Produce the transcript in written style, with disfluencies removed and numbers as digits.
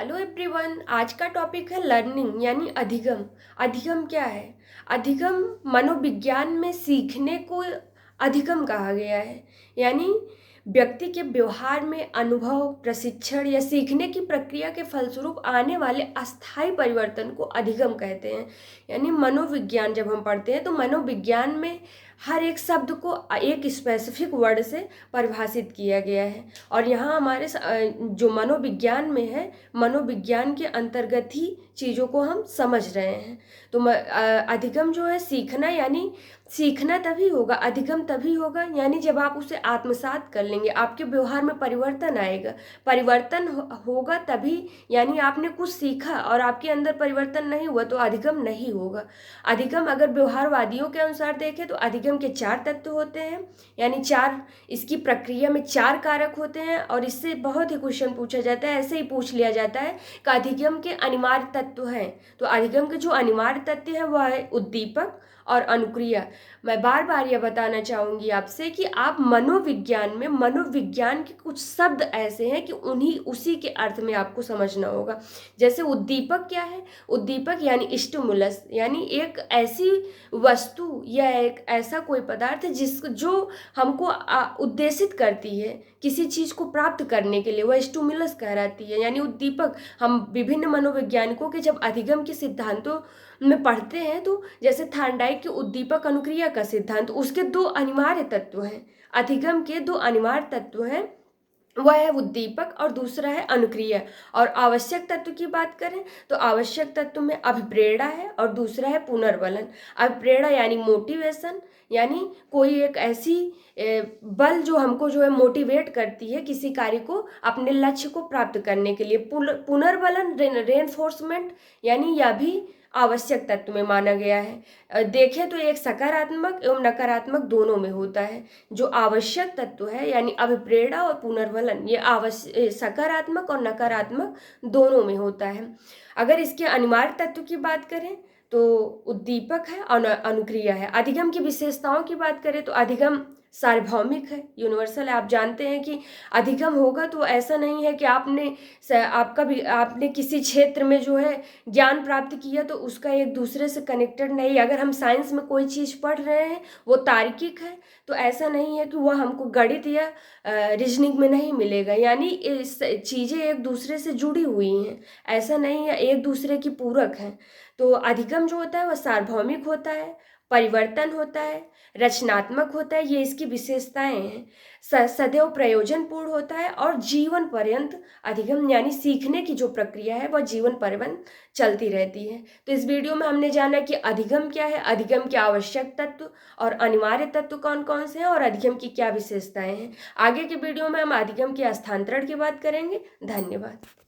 Hello everyone. आज का topic है लर्निंग यानी अधिगम। अधिगम क्या है? अधिगम मनोविज्ञान में सीखने को अधिगम कहा गया है। यानी व्यक्ति के व्यवहार में अनुभव, प्रशिक्षण या सीखने की प्रक्रिया के फलस्वरूप आने वाले अस्थायी परिवर्तन को अधिगम कहते हैं। यानी मनोविज्ञान जब हम पढ़ते हैं तो मनोविज्ञान में हर एक शब्द को एक स्पेसिफिक वर्ड से परिभाषित किया गया है। और यहाँ हमारे जो मनोविज्ञान में है, मनोविज्ञान के अंतर्गत ही चीज़ों को हम समझ रहे हैं। तो अधिगम जो है सीखना, यानी सीखना तभी होगा, अधिगम तभी होगा यानी जब आप उसे आत्मसात कर लेंगे, आपके व्यवहार में परिवर्तन आएगा। परिवर्तन होगा तभी, यानी आपने कुछ सीखा और आपके अंदर परिवर्तन नहीं हुआ तो अधिगम नहीं होगा। अधिगम अगर व्यवहारवादियों के अनुसार देखें तो अधिगम के 4 तत्व होते हैं। यानी 4, इसकी प्रक्रिया में 4 कारक होते हैं। और इससे बहुत ही क्वेश्चन पूछा जाता है, ऐसे ही पूछ लिया जाता है कि अधिगम के अनिवार्य तत्व हैं। तो अधिगम के जो अनिवार्य तत्व हैं वह है उद्दीपक और अनुक्रिया। मैं बार बार यह बताना चाहूँगी आपसे कि आप मनोविज्ञान में, मनोविज्ञान के कुछ शब्द ऐसे हैं कि उसी के अर्थ में आपको समझना होगा। जैसे उद्दीपक क्या है? उद्दीपक यानी स्टिमुलस, यानी एक ऐसी वस्तु या एक ऐसा कोई पदार्थ जो हमको उद्देशित करती है किसी चीज़ को प्राप्त करने के लिए, वह स्टिमुलस कहलाती है। यानी उद्दीपक हम विभिन्न मनोवैज्ञानिकों के जब अधिगम के सिद्धांतों में पढ़ते हैं तो जैसे थार्नडाइक के उद्दीपक अनुक्रिया का सिद्धांत, उसके 2 अनिवार्य तत्व हैं। अधिगम के 2 अनिवार्य तत्व हैं, वह है उद्दीपक और दूसरा है अनुक्रिया। और आवश्यक तत्व की बात करें तो आवश्यक तत्व में अभिप्रेरणा है और दूसरा है पुनर्बलन। अभिप्रेरणा यानी मोटिवेशन, यानी कोई एक ऐसी बल जो हमको जो है मोटिवेट करती है किसी कार्य को, अपने लक्ष्य को प्राप्त करने के लिए। पुनर्बलन रेनफोर्समेंट, यानी यह भी आवश्यक तत्व में माना गया है। देखें तो एक सकारात्मक एवं नकारात्मक दोनों में होता है। जो आवश्यक तत्व है यानी अभिप्रेरणा और पुनर्बलन, ये सकारात्मक और नकारात्मक दोनों में होता है। अगर इसके अनिवार्य तत्व की बात करें तो उद्दीपक है और अनुक्रिया है। अधिगम की विशेषताओं की बात करें तो अधिगम सार्वभौमिक है, यूनिवर्सल है। आप जानते हैं कि अधिगम होगा तो ऐसा नहीं है कि आपने किसी क्षेत्र में जो है ज्ञान प्राप्त किया तो उसका एक दूसरे से कनेक्टेड नहीं। अगर हम साइंस में कोई चीज़ पढ़ रहे हैं वो तार्किक है तो ऐसा नहीं है कि वह हमको गणित या रीजनिंग में नहीं मिलेगा। यानी चीज़ें एक दूसरे से जुड़ी हुई हैं, ऐसा नहीं है, एक दूसरे की पूरक हैं। तो अधिगम जो होता है वह सार्वभौमिक होता है, परिवर्तन होता है, रचनात्मक होता है, ये इसकी विशेषताएं हैं। सदैव प्रयोजनपूर्ण होता है और जीवन पर्यंत अधिगम यानी सीखने की जो प्रक्रिया है वह जीवन पर्यंत चलती रहती है। तो इस वीडियो में हमने जाना कि अधिगम क्या है, अधिगम के आवश्यक तत्व और अनिवार्य तत्व कौन कौन से हैं और अधिगम की क्या विशेषताएं हैं। आगे के वीडियो में हम अधिगम के स्थानांतरण की बात करेंगे। धन्यवाद।